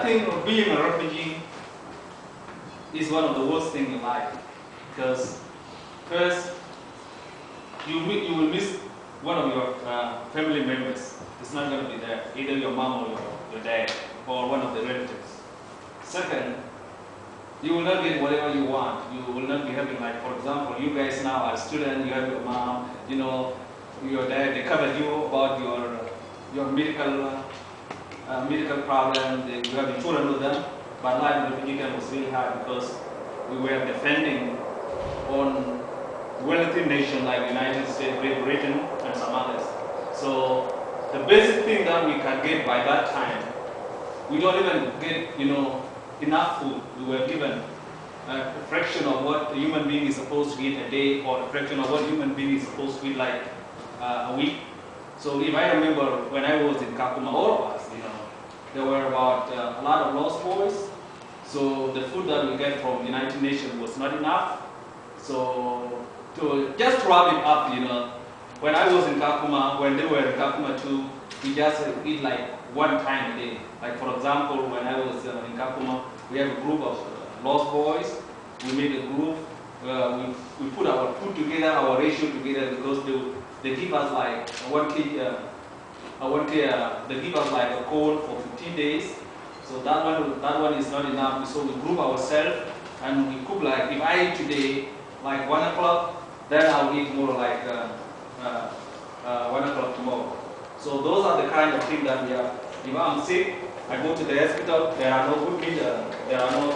think being a refugee is one of the worst things in life, because first, you will miss one of your family members. It's not going to be there, either your mom or your dad or one of the relatives. Second, you will not get whatever you want. You will not be having, like, for example, you guys now are students, you have your mom, you know, your dad, they covered you about your medical problem, you have insurance with them. But life in the refugee camp was really hard because we were defending on wealthy nations like the United States, Great Britain, and some others. So the basic thing that we can get by that time, we don't even get, you know, enough food. We were given a fraction of what a human being is supposed to eat a day, or a fraction of what a human being is supposed to eat like a week. So if I remember when I was in Kakuma, all of us, you know, there were about a lot of lost boys. So the food that we get from the United Nations was not enough. So just to wrap it up, you know, when I was in Kakuma, when they were in Kakuma too, we just eat like one time a day. Like, for example, when I was in Kakuma, we have a group of lost boys. We made a group. We put our food together, our ratio together, because they give us like 1 kg. They give us like a cone for 15 days. So that one is not enough. So we group ourselves and we cook, like, if I eat today like 1 o'clock, then I'll eat more like 1 o'clock tomorrow. So those are the kind of things that we have. If I'm sick, I go to the hospital. There are no good meat. There are no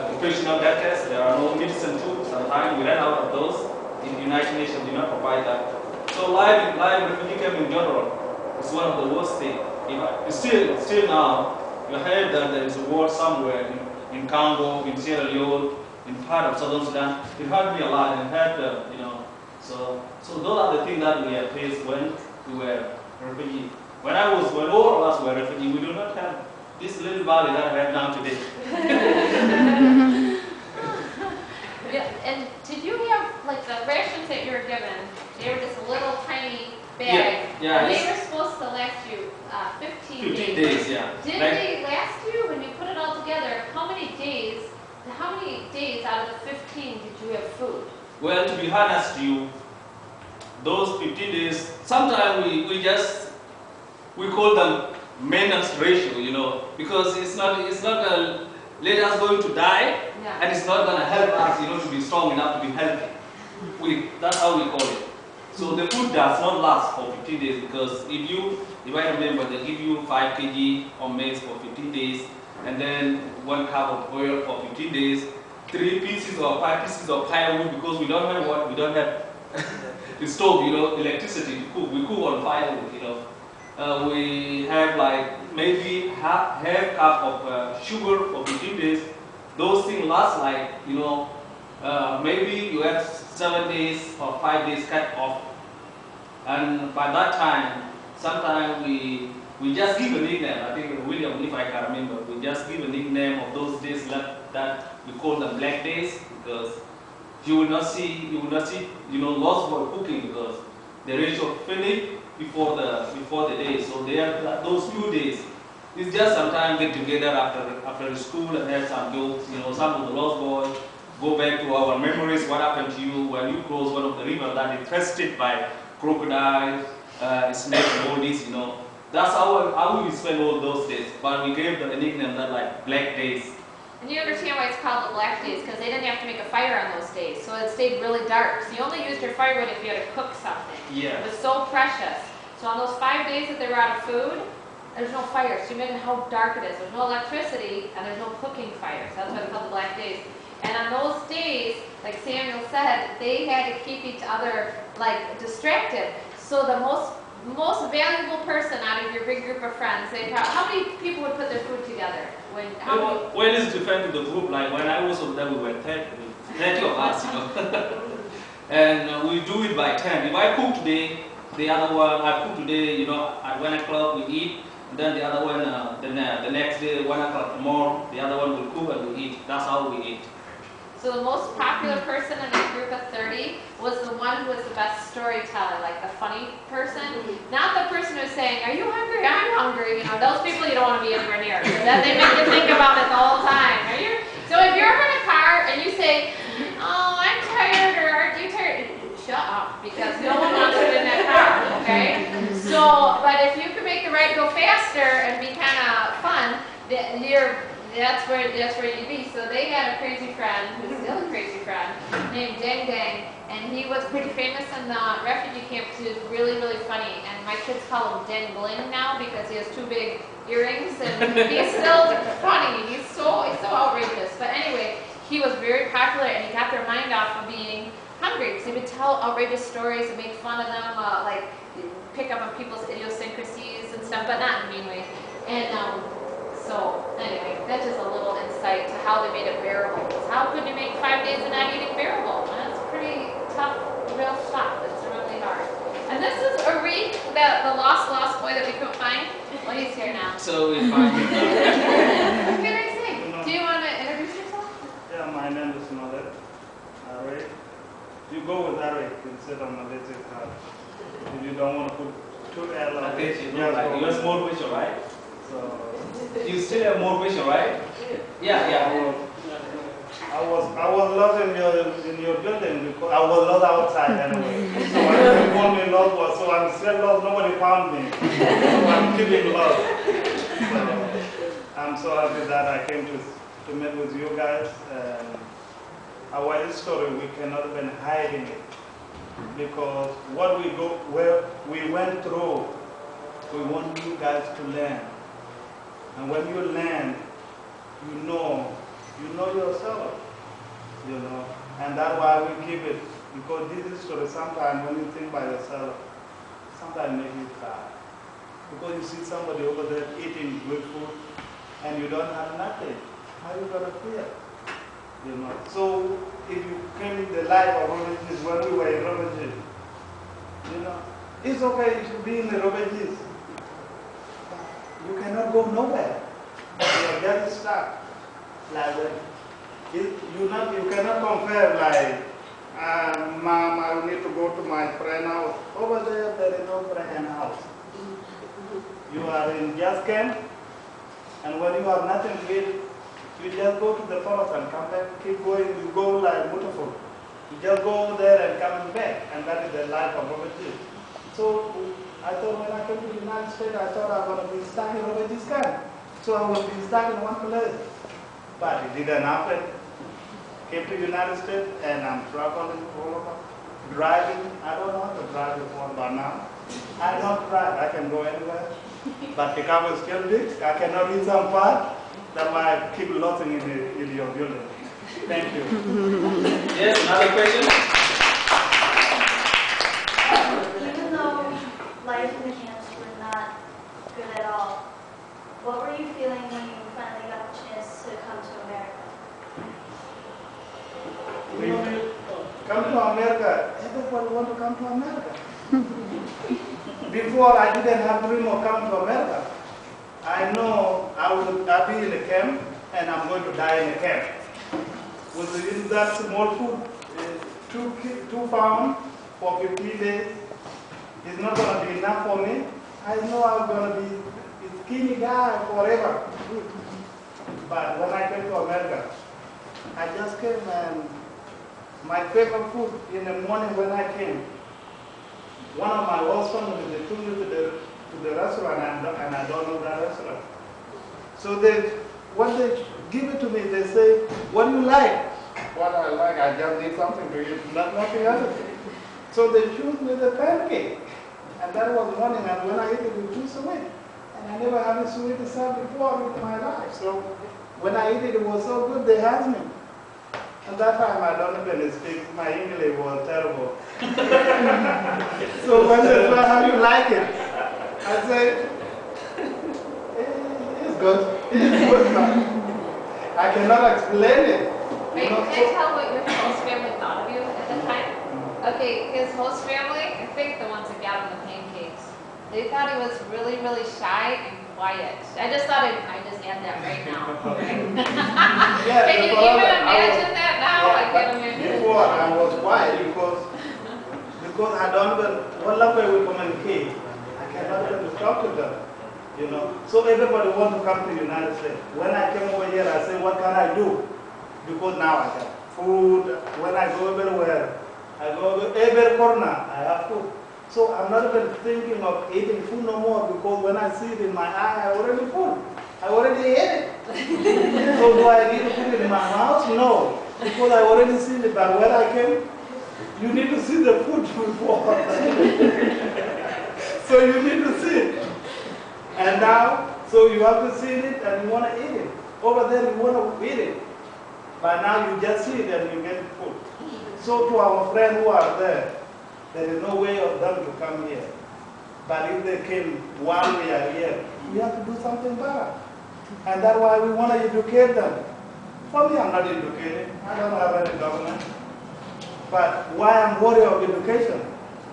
professional doctors. There are no medicine too. Sometimes we run out of those. The United Nations do not provide that. So life in refugee camp in general is one of the worst things. Still now, you heard that there is a war somewhere in Congo, in Sierra Leone, in part of Southern Sudan. It hurt me a lot, and hurt, you know. So those are the things that we have faced when we were refugees. When all of us were refugees, we do not have this little body that I have now today. Yeah, and did you have, like, the rations that you were given? They were just a little tiny bag. Yeah, and they were supposed to last you 15 days. Yeah. Did they last you when you put it all together? How many days out of the 15 did you have food? Well, to be honest to you, those 15 days, sometimes we call them maintenance ratio, you know, because it's not gonna let us going to die, yeah. And it's not gonna help us, you know, to be strong enough to be healthy. That's how we call it. So the food does not last for 15 days, because if I remember, they give you 5 kg of maize for 15 days, and then 1 cup of oil for 15 days, 3 pieces or 5 pieces of firewood, because we don't have the stove, you know, electricity to cook. We cook on firewood, you know. We have like maybe half cup of sugar for 15 days. Those things last like, you know, maybe you have 7 days or 5 days cut off. And by that time, sometimes we just give a nickname. I think William, if I can remember, we just give a nickname of those days left that we call them black days, because you will not see, you know, lost boy cooking, because the ratio finish before the day. So they have those few days. It's just sometimes get together after the school and have some jokes. You know, some of the lost boys go back to our memories. What happened to you when you crossed one of the rivers that infested by crocodiles, snakes, and all this? You know, that's how we spend all those days. But we gave them a nickname that like black days. And you understand why it's called the black days, because they didn't have to make a fire on those days, so it stayed really dark. So you only used your firewood if you had to cook something. Yeah. It was so precious. So on those 5 days that they were out of food, there's no fire. So you imagine how dark it is. There's no electricity, and there's no cooking fire. So that's why it's called the black days. And on those days, like Samuel said, they had to keep each other like distracted. So the most valuable person out of your big group of friends, how many people would put their food together? When it's different to the group, like when I was over there, we were 30 of us, you know. And we do it by 10. If I cook today, the other one, I cook today, you know, at 1 o'clock we eat, and then the other one, the next day, 1 o'clock tomorrow, the other one will cook and we eat. That's how we eat. So the most popular person in that group of 30 was the one who was the best storyteller, like the funny person. Not the person who's saying, are you hungry? I'm hungry. You know, those people you don't want to be anywhere near. That they make you think about it the whole time. Are you? So if you're in a car and you say, oh, I'm tired, or aren't you tired? Shut up, because no one wants you in that car, okay? So, but if you can make the ride go faster and be kind of fun, that's where you'd be. So they had a crazy friend, who's still a crazy friend, named Dang Dang, and he was pretty famous in the refugee camp because he was really, really funny. And my kids call him Dang Bling now because he has 2 big earrings, and he's still funny. He's so outrageous. But anyway, he was very popular, and he got their mind off of being hungry because he would tell outrageous stories and make fun of them, like pick up on people's idiosyncrasies and stuff, but not in a mean way. And so anyway, that's just a little insight to how they made it bearable. Because how could you make 5 days of not eating bearable? And that's pretty tough, real stuff. It's really hard. And this is Arik, the lost boy that we couldn't find. Well, he's here now. So we find What can I say? Do you want to introduce yourself? Yeah, my name is Mother. Arik. You go with Arik instead of Malaysia card. If you don't want to put 2 L on it, you know, like, you have more question, right? So You still have more question, right? Yeah. I was lost in your building because I was lost outside anyway. So when you called me lost, so I'm still lost. Nobody found me. So I'm keeping lost. So I'm so happy that I came to meet with you guys. And our history, we cannot even hide in it because where we went through, we want you guys to learn. And when you learn, you know yourself, and that's why we keep it, because this history sometimes when you think by yourself, sometimes make you cry. Because you see somebody over there eating good food, and you don't have nothing, how are you going to feel? So if you came in the life of refugees when we were in refugees, it's okay to be in the refugees. You cannot go nowhere. You are just stuck. Like you cannot compare like, Mom, I need to go to my friend's house. Over there is no friend house. You are in just camp, and when you have nothing to eat, you just go to the forest and come back, keep going, you go like beautiful. You just go there and come back, and that is the life of refugees. So I thought when I came to the United States, I thought I was going to be stuck in refugees camp. So I would be stuck in one place. But it didn't happen. Came to the United States, and I'm traveling all over, driving. I don't know how to drive before, but now I don't drive. I can go anywhere. But the car is still big. I cannot reach some part. That's why I keep losing in your building. Thank you. Yes, another question? Even though life in the camps were not good at all, what were you feeling when you finally got the chance to come to America? Come to America. Everybody want to come to America. Before I didn't have dream of coming to America. I know I'll be in a camp and I'm going to die in a camp. With that small food, 2 pounds for 15 days, it's not going to be enough for me. I know I'm going to be a skinny guy forever. But when I came to America, I just came and my favorite food in the morning when I came, one of my host family, they took me to the restaurant and I don't know that restaurant. So when they give it to me, they say, what do you like? What I like, I just need something to eat, nothing else. So they choose me the pancake. And that was morning, and when I eat it, it was too sweet. And I never had a sweet stuff before in my life. So when I eat it, it was so good, they asked me. At that time, I don't even speak, my English was terrible. So when they said, how do you like it? I said, it's good. It's good, but I cannot explain it. Wait, can I tell what your host family thought of you at the time? Okay, his host family, I think the ones that got him the pancakes, they thought he was really, really shy and quiet. I just thought I just add that right now. Can you even imagine that now? now I get them in. Before I was quiet because I don't even, what language we communicate, I cannot even talk to them, you know. So everybody wants to come to the United States. When I came over here, I said, what can I do? Because now I got food. When I go everywhere, I go every corner, I have food. So I'm not even thinking of eating food no more because when I see it in my eye, I already full. I already ate it. So do I need to put it in my mouth? No. Because I already seen it. But when I came, you need to see the food before. So you need to see it. And now, so you have to see it and you want to eat it. Over there you want to eat it. But now you just see it and you get food. So to our friends who are there is no way of them to come here. But if they came while we are here, we have to do something better. And that's why we want to educate them. For me, I'm not educated. I don't have any government. But why I'm worried of education?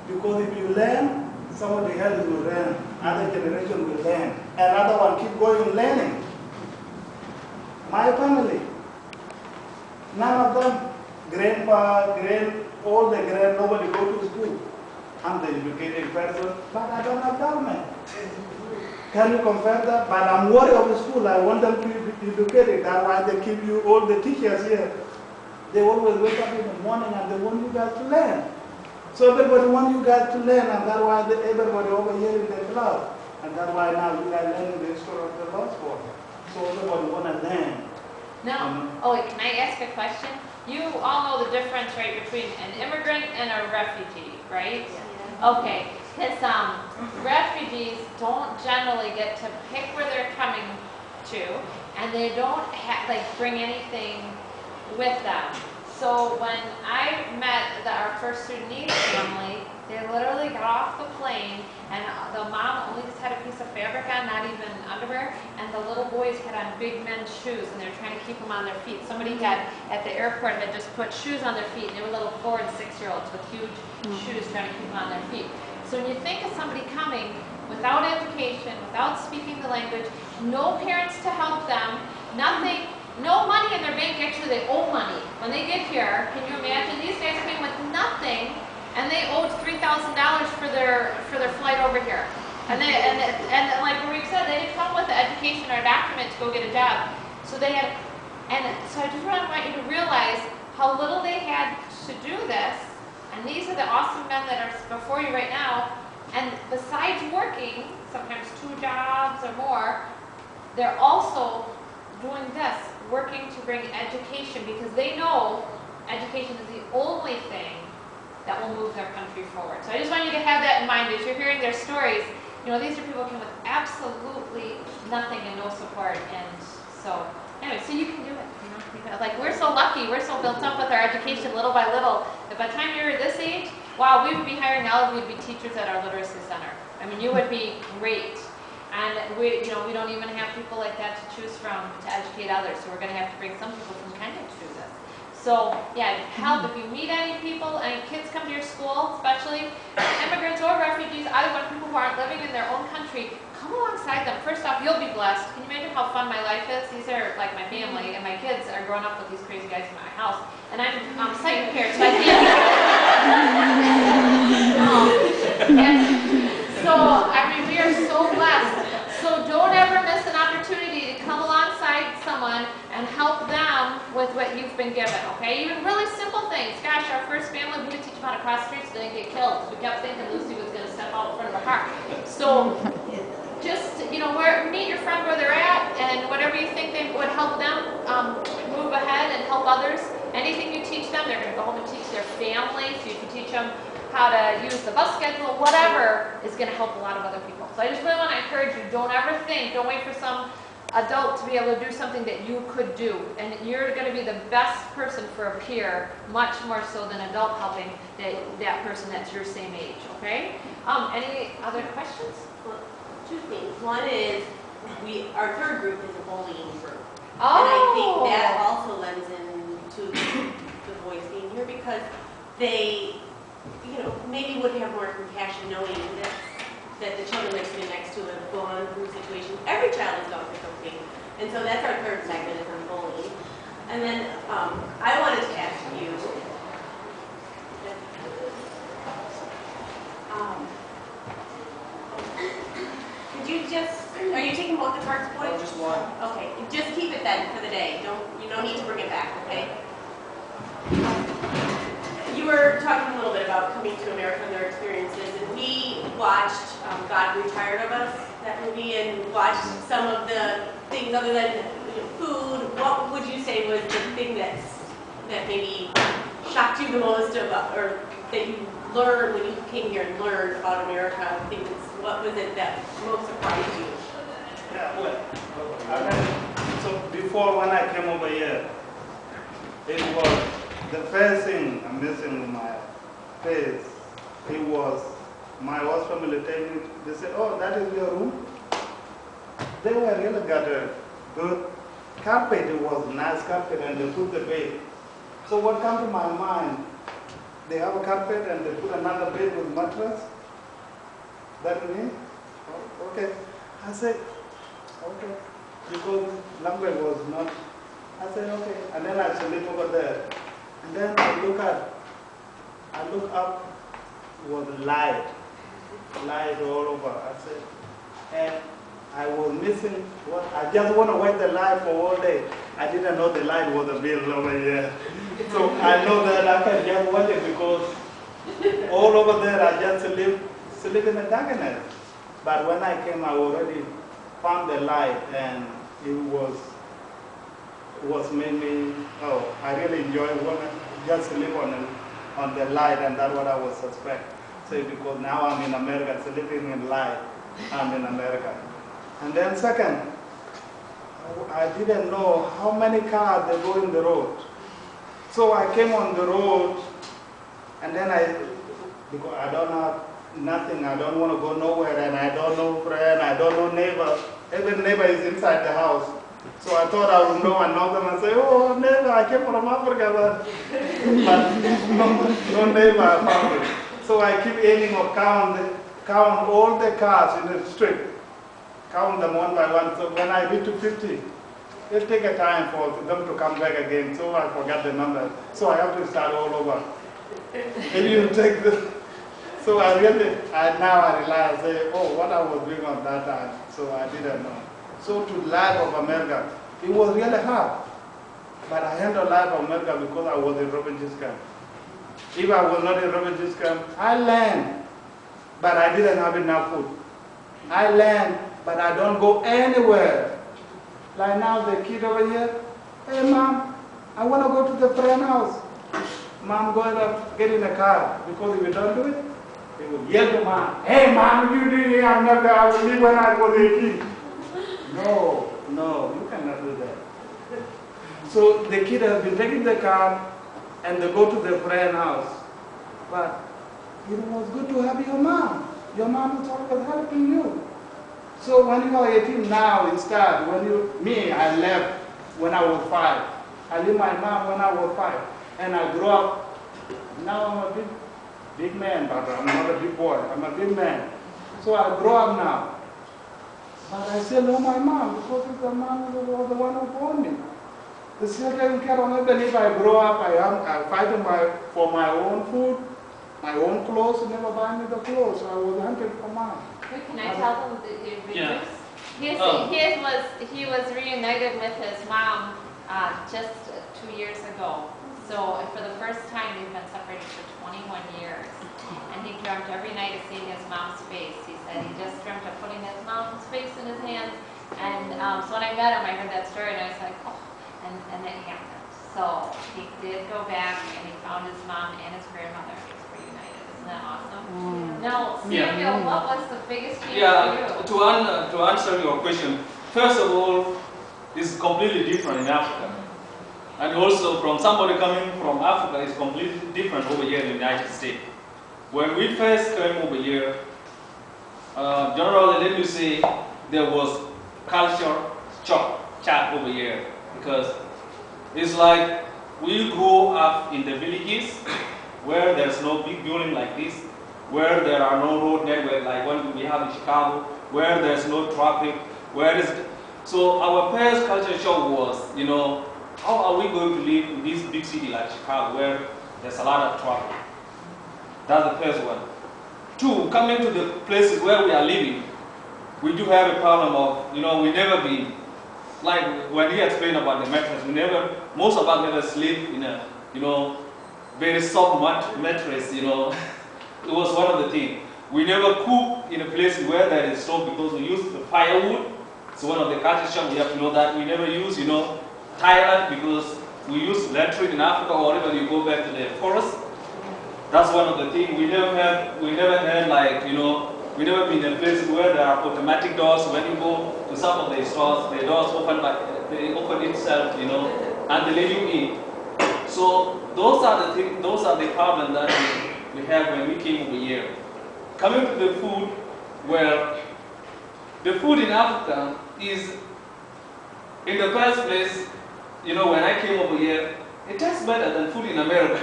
Because if you learn, somebody else will learn. Other generation will learn. Another one keep going learning. My family, none of them, grandpa, all the nobody go to school. I'm the educated person, but I don't have government. Can you compare that? But I'm worried of the school. I want them to be educated. That's why they keep you, all the teachers here. They always wake up in the morning and they want you guys to learn. So everybody wants you guys to learn, and that's why everybody over here in the club. And that's why now you guys learning the history of the Lost Sudan. So everybody want to learn. No. Oh, wait, can I ask a question? You all know the difference, right, between an immigrant and a refugee, right? Yeah. Okay, because refugees don't generally get to pick where they're coming to, and they don't bring anything with them. So when I met our first Sudanese family, they literally got off the plane, and the mom only just had a piece of fabric on, not even underwear, and the little boys had on big men's shoes, and they were trying to keep them on their feet. Somebody had, at the airport, had just put shoes on their feet, and they were little 4- and 6-year-olds with huge shoes trying to keep them on their feet. So when you think of somebody coming without education, without speaking the language, no parents to help them, nothing, no money in their bank. Actually, they owe money. When they get here, can you imagine? These guys came with nothing, and they owed $3,000 for their flight over here. And like Marie said, they didn't come with the education or document to go get a job. So they had, and so I just really want you to realize how little they had to do this. And these are the awesome men that are before you right now. And besides working, sometimes 2 jobs or more, they're also doing this, working to bring education, because they know education is the only thing that will move their country forward. So I just want you to have that in mind as you're hearing their stories. You know, these are people who came with absolutely nothing and no support. And so, anyway, so you can do it. You know, like we're so lucky, we're so built up with our education little by little, that by the time you're this age, wow, we would be hiring all of you to be teachers at our literacy center. I mean, you would be great. And we don't even have people like that to choose from to educate others. So we're going to have to bring some people from Kenya to do this. So yeah, help if you meet any people, any kids come to your school, especially immigrants or refugees, either one, people who aren't living in their own country, come alongside them. First off, you'll be blessed. Can you imagine how fun my life is? These are like my family, and my kids are growing up with these crazy guys in my house. And I'm sight impaired, so I can't. And so, I mean, we are so blessed. So don't ever miss an opportunity to come alongside someone and help them with what you've been given, okay? Even really simple things. Gosh, our first family, we would teach them how to cross streets so they didn't get killed. We kept thinking Lucy was going to step out in front of a car. So just, meet your friend where they're at, and whatever you think they would help them move ahead and help others. Anything you teach them, they're going to go home and teach their family, so you can teach them how to use the bus schedule, whatever is going to help a lot of other people. So I just really want to encourage you, don't wait for some adult to be able to do something that you could do. And you're going to be the best person for a peer, much more so than adult helping that person that's your same age, okay? Any other questions? Well, 2 things. One is, our third group is a bullying group. Oh. And I think that also lends into the boys being here, because they maybe would have more compassion knowing that the children they're sitting next to have gone through situations. Every child has gone through something. And so that's our third segment, is on bullying. And then I wanted to ask you, could you just, are you taking both the cards, boy? Just one. Okay, just keep it then for the day. You don't need to bring it back, okay? You were talking a little bit about coming to America and their experiences, and we watched God Grew Tired of Us, that movie, and watched some of the things other than food. What would you say was the thing that maybe shocked you the most about, or that you learned when you came here and learned about America? Things. What was it that most surprised you? Yeah, well, so before when I came over here, it was the first thing I'm missing in my face. It was my host family telling me, they said, oh, that is your room? They were really got a good carpet. It was a nice carpet, and they put the bed. So what came to my mind, they have a carpet and they put another bed with mattress? That mean? Oh, okay. I said, okay. Because language was not, I said, okay. And then I sleep over there. And then I look up, it was light all over. I said, and I was missing what, I just want to wait the light for all day. I didn't know the light was a bill over here. So I know that I can just watch it because all over there I just sleep in the darkness. But when I came, I already found the light, and it was made me, oh, I really enjoy just sleep on the light, and that's what I was suspect. So because now I'm in America, sleeping in light, I'm in America. And then second, I didn't know how many cars they go in the road. So I came on the road, and then because I don't have nothing, I don't want to go nowhere, and I don't know friend, I don't know neighbor. Every neighbor is inside the house. So I thought I would know and knock them and say, oh, neighbor, I came from Africa, but no neighbor I found it. So I keep aiming of count all the cars in the street, count them one by one. So when I reach to 50, it take a time for them to come back again. So I forgot the number. So I have to start all over. And you take the. So now I realize, oh, what I was doing on that time. So I didn't know. So to life of America, it was really hard. But I handled life of America because I was in refugees camp. If I was not in refugees camp, I learned, but I didn't have enough food. I learned, but I don't go anywhere. Like now, the kid over here, hey mom, I want to go to the friend house. Mom, go and get in the car, because if you don't do it, they will yell to mom, hey mom, you did it, I'm not there, I will leave when I was 18. No, you cannot do that. So the kid has been taking the car and they go to the friend house. But it was good to have your mom. Your mom is always helping you. So when you are 18 now, instead, I left when I was 5. I leave my mom when I was 5. And I grew up. Now I'm a big man, but I'm not a big boy. I'm a big man. So I grow up now. But I still know my mom because the mom was the one who born me. She's still taking care of me. Even if I grow up, I'm fighting for my own food, my own clothes. Never buy me the clothes. So I was hunting for mine. Wait, can I tell them the reasons? Yeah. He was reunited with his mom just 2 years ago. So for the first time, they've been separated for 21 years. And he dreamt every night of seeing his mom's face. He said he just dreamt of putting his mom's face in his hands. And so when I met him, I heard that story, and I was like, oh, and it happened. So he did go back, and he found his mom and his grandmother reunited. Isn't that awesome? Now, Samuel, what was the biggest change for you? To answer your question, first of all, it's completely different in Africa. And also from somebody coming from Africa, it's completely different over here in the United States. When we first came over here, generally, let me say, there was culture shock over here, because it's like we grew up in the villages where there's no big building like this, where there are no road network like what we have in Chicago, where there's no traffic, so our first culture shock was, how are we going to live in this big city like Chicago where there's a lot of traffic? That's the first one. Two, coming to the places where we are living, we do have a problem of, we never been, like when he explained about the mattress, most of us never sleep in a, very soft mattress, It was one of the things. We never cook in a place where there is stove because we use the firewood. So one of the culture shock, we have to know that. We never use, Thailand because we use latrine in Africa or wherever you go back to the forest. That's one of the things. We never had like, we never been in places where there are automatic doors. When you go to some of the stores, the doors open they open itself, and they let you in. So those are the things, those are the problems that we have when we came over here. Coming to the food, well, the food in Africa is, in the first place, when I came over here, it tastes better than food in America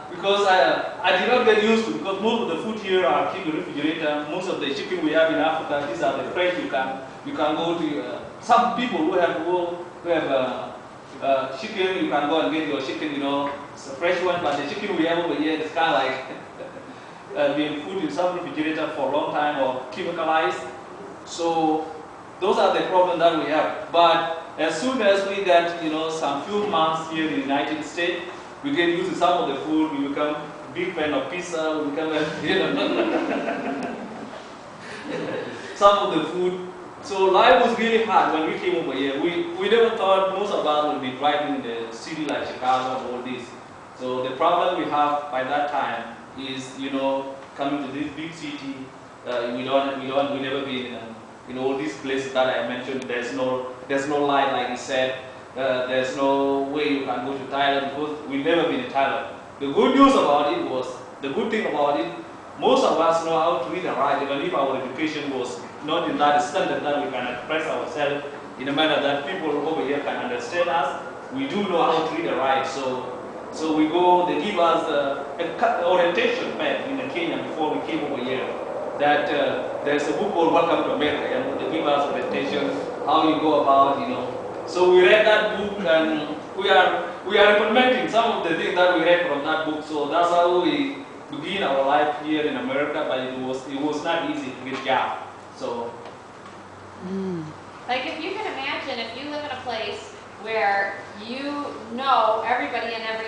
because I did not get used to, because most of the food here are kept in the refrigerator. Most of the chicken we have in Africa, these are the fresh. You can go to some people who have chicken. You can go and get your chicken, it's a fresh one. But the chicken we have over here is kind of like being put in some refrigerator for a long time or chemicalized. So those are the problems that we have. But as soon as we get, some few months here in the United States, we get used to some of the food. We become big fan of pizza. We become, some of the food. So life was really hard when we came over here. We never thought most of us would be driving in the city like Chicago and all this. So the problem we have by that time is, coming to this big city. We never been in all these places that I mentioned. There's no light, like he said. There's no way you can go to Thailand because we've never been in Thailand. The good thing about it, most of us know how to read and write, even if our education was not in that standard that we can express ourselves in a manner that people over here can understand us. We do know how to read and write, so we go. They give us an orientation back in Kenya before we came over here. That there's a book called Welcome to America, and they give us orientation how you go about, So we read that book, and we are implementing some of the things that we read from that book. So that's how we begin our life here in America. But it was not easy to get a job. So, like if you can imagine, if you live in a place where you know everybody in every